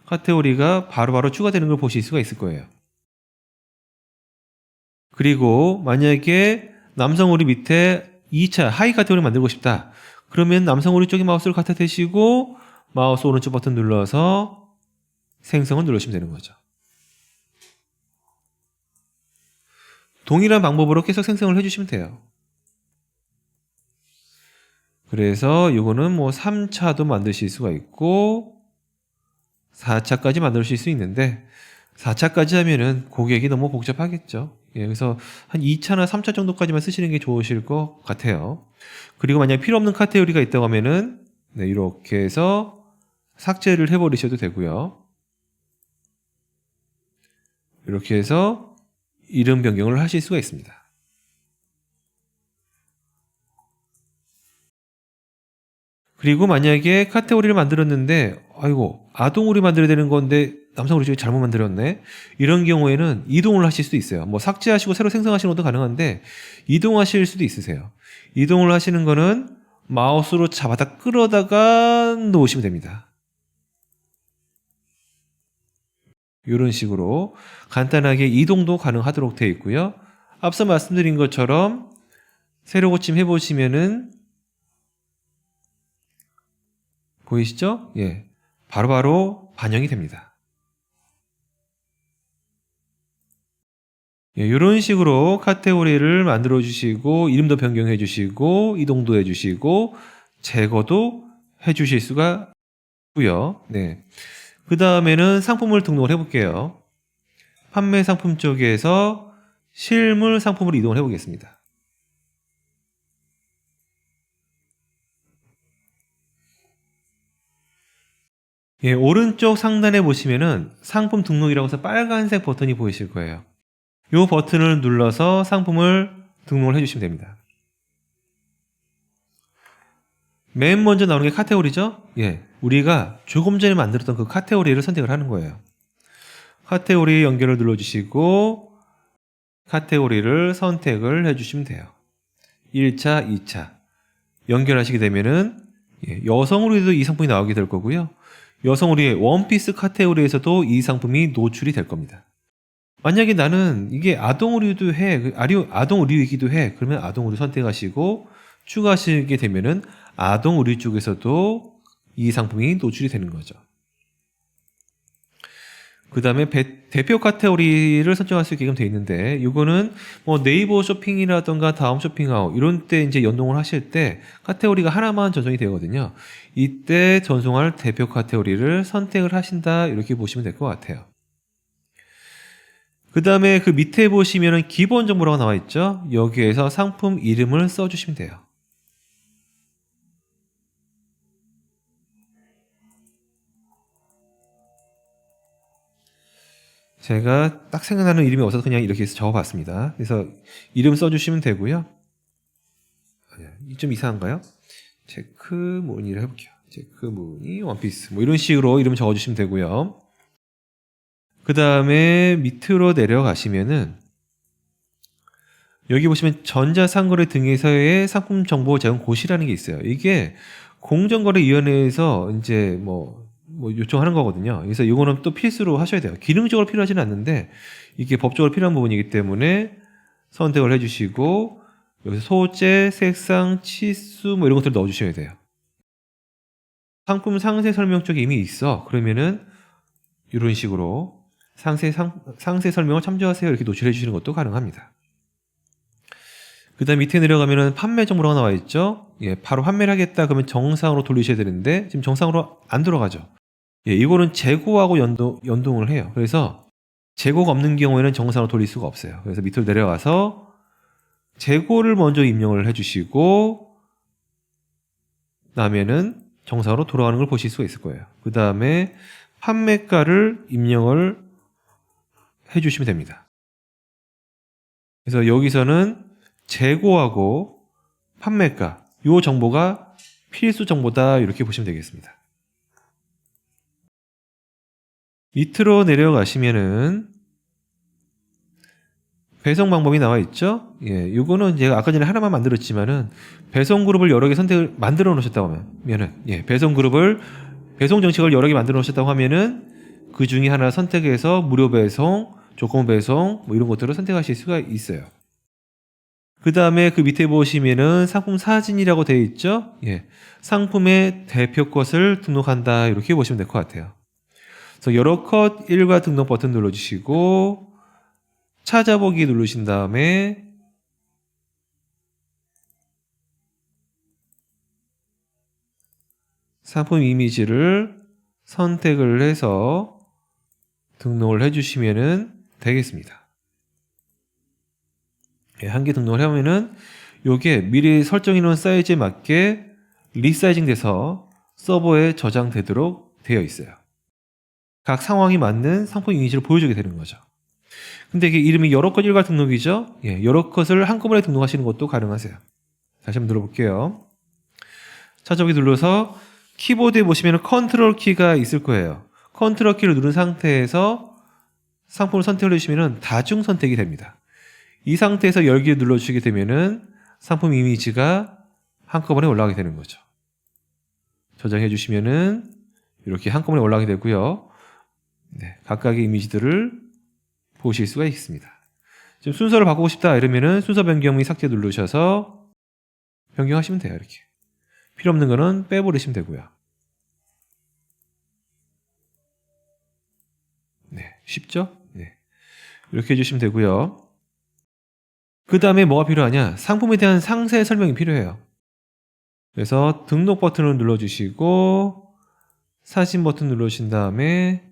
카테고리가 바로바로 추가되는 걸 보실 수가 있을 거예요. 그리고 만약에 남성 우리 밑에 2차 하이 카테고리 만들고 싶다. 그러면 남성 우리 쪽에 마우스를 갖다 대시고 마우스 오른쪽 버튼 눌러서 생성을 누르시면 되는 거죠. 동일한 방법으로 계속 생성을 해주시면 돼요. 그래서 이거는 뭐 3차도 만드실 수가 있고 4차까지 만드실 수 있는데 4차까지 하면은 고객이 너무 복잡하겠죠. 예, 그래서 한 2차나 3차 정도까지만 쓰시는 게 좋으실 것 같아요. 그리고 만약 필요 없는 카테고리가 있다고 하면은 네, 이렇게 해서 삭제를 해버리셔도 되고요. 이렇게 해서 이름 변경을 하실 수가 있습니다. 그리고 만약에 카테고리를 만들었는데 아이고 아동우리 만들어야 되는 건데 남성우리 쪽에 잘못 만들었네. 이런 경우에는 이동을 하실 수도 있어요. 뭐 삭제하시고 새로 생성하시는 것도 가능한데 이동하실 수도 있으세요. 이동을 하시는 거는 마우스로 잡아다 끌어다가 놓으시면 됩니다. 이런 식으로 간단하게 이동도 가능하도록 되어 있고요. 앞서 말씀드린 것처럼 새로 고침 해보시면은 보이시죠? 예, 바로바로 반영이 됩니다. 예, 이런 식으로 카테고리를 만들어 주시고 이름도 변경해 주시고 이동도 해 주시고 제거도 해 주실 수가 있고요. 네. 그 다음에는 상품을 등록을 해볼게요. 판매 상품 쪽에서 실물 상품으로 이동을 해보겠습니다. 예, 오른쪽 상단에 보시면은 상품 등록이라고 해서 빨간색 버튼이 보이실 거예요. 이 버튼을 눌러서 상품을 등록을 해주시면 됩니다. 맨 먼저 나오는 게 카테고리죠? 예, 우리가 조금 전에 만들었던 그 카테고리를 선택을 하는 거예요. 카테고리 연결을 눌러주시고 카테고리를 선택을 해주시면 돼요. 1차, 2차 연결하시게 되면은 여성으로도 이 상품이 나오게 될 거고요. 여성우리의 원피스 카테고리에서도 이 상품이 노출이 될 겁니다. 만약에 나는 이게 아동의류도 해, 아동의류이기도 해. 그러면 아동의류 선택하시고 추가하시게 되면은 아동의류 쪽에서도 이 상품이 노출이 되는 거죠. 그 다음에 대표 카테고리를 설정할 수 있게끔 되어 있는데 이거는 뭐 네이버 쇼핑이라던가 다음 쇼핑아웃 이런 때 이제 연동을 하실 때 카테고리가 하나만 전송이 되거든요. 이때 전송할 대표 카테고리를 선택을 하신다 이렇게 보시면 될 것 같아요. 그 다음에 그 밑에 보시면은 기본 정보라고 나와 있죠. 여기에서 상품 이름을 써주시면 돼요. 제가 딱 생각나는 이름이 없어서 그냥 이렇게 해서 적어봤습니다. 그래서 이름 써주시면 되고요. 좀 이상한가요? 체크무늬를 해볼게요. 체크무늬 원피스 뭐 이런 식으로 이름 적어주시면 되고요. 그 다음에 밑으로 내려가시면은 여기 보시면 전자상거래 등에서의 상품 정보 제공 고시라는 게 있어요. 이게 공정거래위원회에서 이제 뭐 요청하는 거거든요. 그래서 이거는 또 필수로 하셔야 돼요. 기능적으로 필요하지는 않는데 이게 법적으로 필요한 부분이기 때문에 선택을 해주시고 여기서 소재, 색상, 치수 뭐 이런 것들을 넣어주셔야 돼요. 상품 상세 설명 쪽에 이미 있어. 그러면은 이런 식으로 상세 설명을 참조하세요 이렇게 노출해 주시는 것도 가능합니다. 그 다음 밑에 내려가면은 판매 정보라고 나와 있죠. 예, 바로 판매를 하겠다 그러면 정상으로 돌리셔야 되는데 지금 정상으로 안 들어가죠. 예, 이거는 재고하고 연동을 해요. 그래서 재고가 없는 경우에는 정상으로 돌릴 수가 없어요. 그래서 밑으로 내려가서 재고를 먼저 입력을 해주시고 나면은 정상으로 돌아가는 걸 보실 수가 있을 거예요. 그 다음에 판매가를 입력을 해주시면 됩니다. 그래서 여기서는 재고하고 판매가 이 정보가 필수 정보다 이렇게 보시면 되겠습니다. 밑으로 내려가시면은 배송 방법이 나와 있죠. 예, 이거는 제가 아까 전에 하나만 만들었지만은 배송 그룹을 여러 개 선택을 만들어 놓으셨다고 하면은 배송 그룹을 배송 정책을 여러 개 만들어 놓으셨다고 하면은 그 중에 하나 선택해서 무료 배송, 조건 배송 뭐 이런 것들을 선택하실 수가 있어요. 그 다음에 그 밑에 보시면은 상품 사진이라고 되어 있죠. 예, 상품의 대표 컷을 등록한다 이렇게 보시면 될 것 같아요. 그래서 여러 컷 일괄 등록 버튼 눌러주시고 찾아보기 누르신 다음에 상품 이미지를 선택을 해서 등록을 해주시면 되겠습니다. 한 개 등록을 하면은 요게 미리 설정해 놓은 사이즈에 맞게 리사이징 돼서 서버에 저장되도록 되어 있어요. 각 상황이 맞는 상품 이미지를 보여주게 되는 거죠. 근데 이게 이름이 여러 컷 일괄 등록이죠. 예, 여러 컷을 한꺼번에 등록하시는 것도 가능하세요. 다시 한번 눌러볼게요. 찾아보기 눌러서 키보드에 보시면 컨트롤 키가 있을 거예요. 컨트롤 키를 누른 상태에서 상품을 선택을 해주시면 다중 선택이 됩니다. 이 상태에서 열기를 눌러주시게 되면은 상품 이미지가 한꺼번에 올라가게 되는 거죠. 저장해 주시면은 이렇게 한꺼번에 올라가게 되고요. 네, 각각의 이미지들을 보실 수가 있습니다. 지금 순서를 바꾸고 싶다 이러면은 순서 변경 및 삭제 누르셔서 변경하시면 돼요. 이렇게 필요 없는 거는 빼버리시면 되고요. 네, 쉽죠? 네, 이렇게 해주시면 되고요. 그 다음에 뭐가 필요하냐? 상품에 대한 상세 설명이 필요해요. 그래서 등록 버튼을 눌러주시고 사진 버튼 누르신 다음에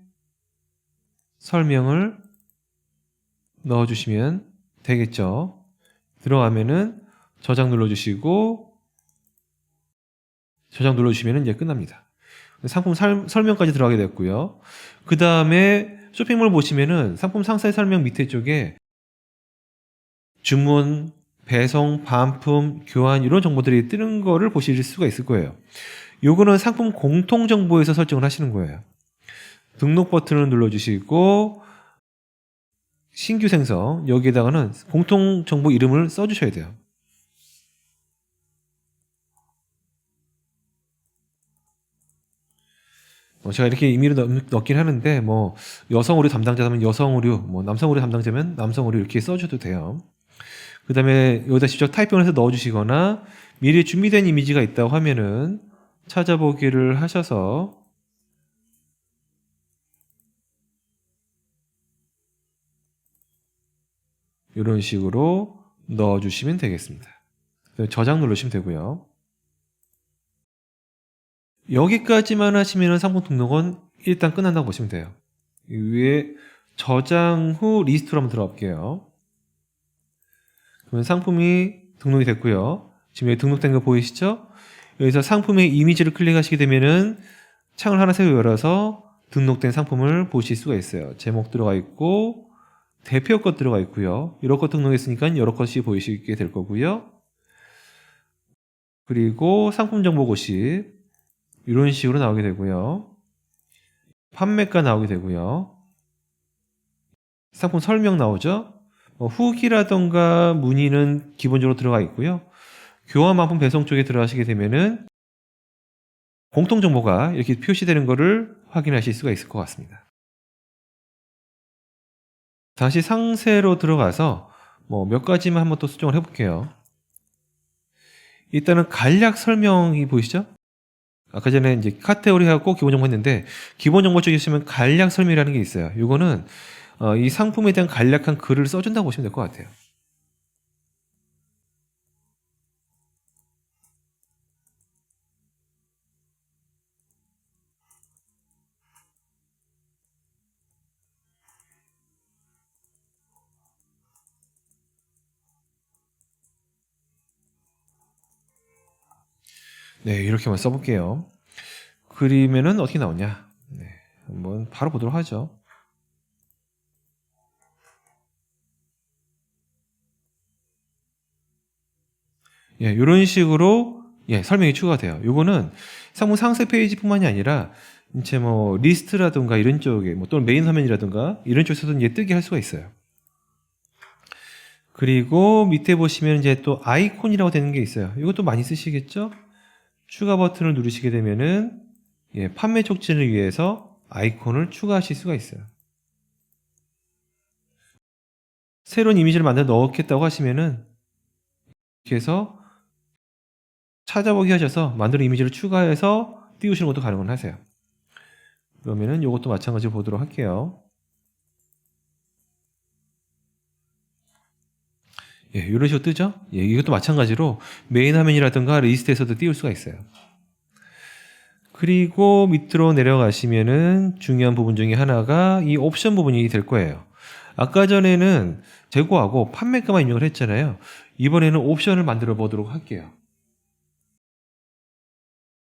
설명을 넣어주시면 되겠죠. 들어가면은 저장 눌러주시고 저장 눌러주시면 이제 끝납니다. 상품 설명까지 들어가게 됐고요. 그 다음에 쇼핑몰 보시면은 상품 상세 설명 밑에 쪽에 주문, 배송, 반품, 교환 이런 정보들이 뜨는 거를 보실 수가 있을 거예요. 요거는 상품 공통정보에서 설정을 하시는 거예요. 등록 버튼을 눌러주시고 신규 생성 여기에다가는 공통정보 이름을 써주셔야 돼요. 제가 이렇게 임의로 넣긴 하는데 뭐 여성 의류 담당자면 여성 의류, 뭐 남성 의류 담당자면 남성 의류 이렇게 써줘도 돼요. 그 다음에 여기다 직접 타이핑을 해서 넣어주시거나 미리 준비된 이미지가 있다고 하면은 찾아보기를 하셔서 이런 식으로 넣어주시면 되겠습니다. 저장 누르시면 되고요. 여기까지만 하시면 상품 등록은 일단 끝난다고 보시면 돼요. 위에 저장 후 리스트로 한번 들어갈게요. 그러면 상품이 등록이 됐고요. 지금 여기 등록된 거 보이시죠? 여기서 상품의 이미지를 클릭하시게 되면은 창을 하나 새로 열어서 등록된 상품을 보실 수가 있어요. 제목 들어가 있고 대표 것 들어가 있고요. 여러 것 등록했으니까 여러 것이 보이시게 될 거고요. 그리고 상품 정보 고시 이런 식으로 나오게 되고요. 판매가 나오게 되고요. 상품 설명 나오죠. 후기라던가 문의는 기본적으로 들어가 있고요. 교환 반품 배송 쪽에 들어가시게 되면은 공통 정보가 이렇게 표시되는 것을 확인하실 수가 있을 것 같습니다. 다시 상세로 들어가서 몇 가지만 한번 또 수정을 해볼게요. 일단은 간략 설명이 보이시죠? 아까 전에 이제 카테고리하고 기본 정보 했는데 기본 정보 쪽에 있으면 간략 설명이라는 게 있어요. 이거는 이 상품에 대한 간략한 글을 써준다고 보시면 될 것 같아요. 네, 이렇게 한번 써볼게요. 그리면은 어떻게 나오냐? 네, 한번 바로 보도록 하죠. 예, 이런 식으로 설명이 추가가 돼요. 요거는 상품 상세 페이지뿐만이 아니라 이제 뭐 리스트라든가 이런 쪽에 뭐 또는 메인 화면이라든가 이런 쪽에서도 이제 뜨게 할 수가 있어요. 그리고 밑에 보시면 이제 또 아이콘이라고 되는 게 있어요. 이것도 많이 쓰시겠죠? 추가 버튼을 누르시게 되면은 판매 촉진을 위해서 아이콘을 추가하실 수가 있어요. 새로운 이미지를 만들어 넣겠다고 하시면은 이렇게 해서 찾아보기 하셔서 만든 이미지를 추가해서 띄우시는 것도 가능은 하세요. 그러면은 이것도 마찬가지로 보도록 할게요. 이런 식으로 뜨죠? 이것도 마찬가지로 메인 화면이라든가 리스트에서도 띄울 수가 있어요. 그리고 밑으로 내려가시면은 중요한 부분 중에 하나가 이 옵션 부분이 될 거예요. 아까 전에는 재고하고 판매가만 입력을 했잖아요. 이번에는 옵션을 만들어 보도록 할게요.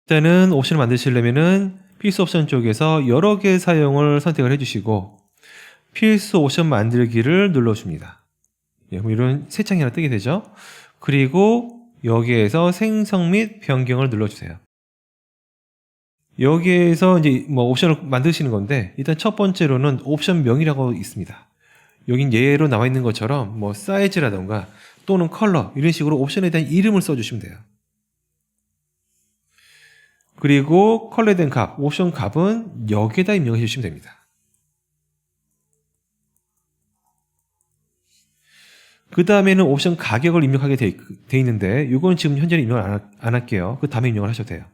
일단은 옵션을 만드시려면은 필수 옵션 쪽에서 여러 개 사용을 선택을 해주시고 필수 옵션 만들기를 눌러줍니다. 이런 새 창이 하나 뜨게 되죠. 그리고 여기에서 생성 및 변경을 눌러주세요. 여기에서 이제 뭐 옵션을 만드시는 건데 일단 첫 번째로는 옵션명이라고 있습니다. 여긴 예로 나와 있는 것처럼 뭐 사이즈라던가 또는 컬러 이런 식으로 옵션에 대한 이름을 써주시면 돼요. 그리고 컬러에 대한 값, 옵션 값은 여기에다 입력해 주시면 됩니다. 그 다음에는 옵션 가격을 입력하게 돼 있는데 이건 지금 현재는 입력을 안 할게요. 그 다음에 입력을 하셔도 돼요.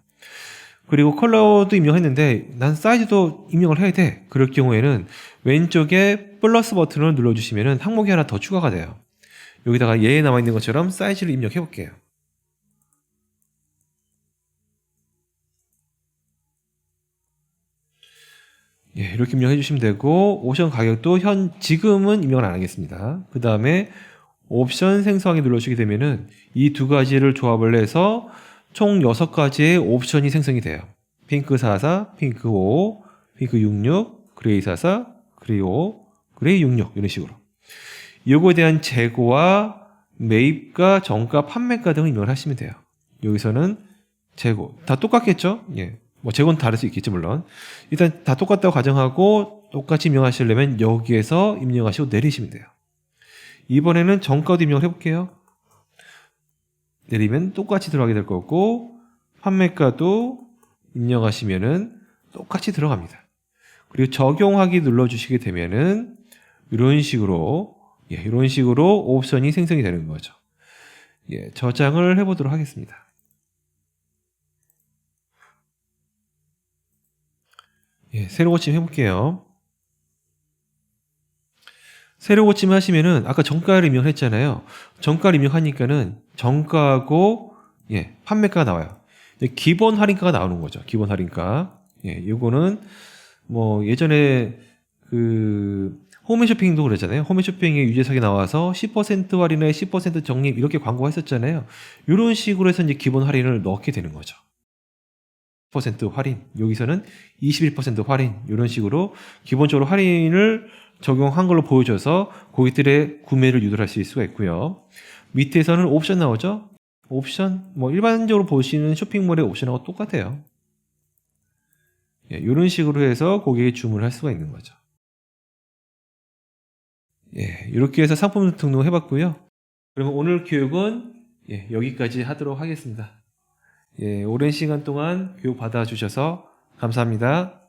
그리고 컬러도 입력했는데 난 사이즈도 입력을 해야 돼. 그럴 경우에는 왼쪽에 플러스 버튼을 눌러주시면 항목이 하나 더 추가가 돼요. 여기다가 예에 나와 있는 것처럼 사이즈를 입력해 볼게요. 이렇게 입력해 주시면 되고 옵션 가격도 지금은 입력을 안 하겠습니다. 그 다음에 옵션 생성하기 눌러주시게 되면은 이 두 가지를 조합을 해서 총 6가지의 옵션이 생성이 돼요. 핑크 44, 핑크 5, 핑크 66, 그레이 44, 그레이 5, 그레이 66 이런 식으로 이거에 대한 재고와 매입가, 정가, 판매가 등을 입력을 하시면 돼요. 여기서는 재고 다 똑같겠죠? 뭐 재고는 다를 수 있겠죠 물론. 일단 다 똑같다고 가정하고 똑같이 입력하시려면 여기에서 입력하시고 내리시면 돼요. 이번에는 정가도 입력을 해볼게요. 내리면 똑같이 들어가게 될 거고 판매가도 입력하시면은 똑같이 들어갑니다. 그리고 적용하기 눌러주시게 되면은 이런 식으로 옵션이 생성이 되는 거죠. 저장을 해보도록 하겠습니다. 새로 고침 해볼게요. 새로 고침 하시면은 아까 정가를 입력을 했잖아요. 정가를 입력하니까는 정가하고 판매가가 나와요. 기본 할인가가 나오는 거죠. 기본 할인가. 이거는 뭐 예전에 그 홈쇼핑도 그랬잖아요. 홈쇼핑에 유재석이 나와서 10% 할인에 10% 적립 이렇게 광고가 했었잖아요. 이런 식으로 해서 이제 기본 할인을 넣게 되는 거죠. 10% 할인, 여기서는 21% 할인 이런 식으로 기본적으로 할인을 적용한 걸로 보여줘서 고객들의 구매를 유도할 수가 있고요. 밑에서는 옵션 나오죠. 옵션 뭐 일반적으로 보시는 쇼핑몰의 옵션하고 똑같아요. 이런 식으로 해서 고객이 주문을 할 수가 있는 거죠. 이렇게 해서 상품 등록을 해봤고요. 그러면 오늘 교육은 여기까지 하도록 하겠습니다. 오랜 시간 동안 교육 받아주셔서 감사합니다.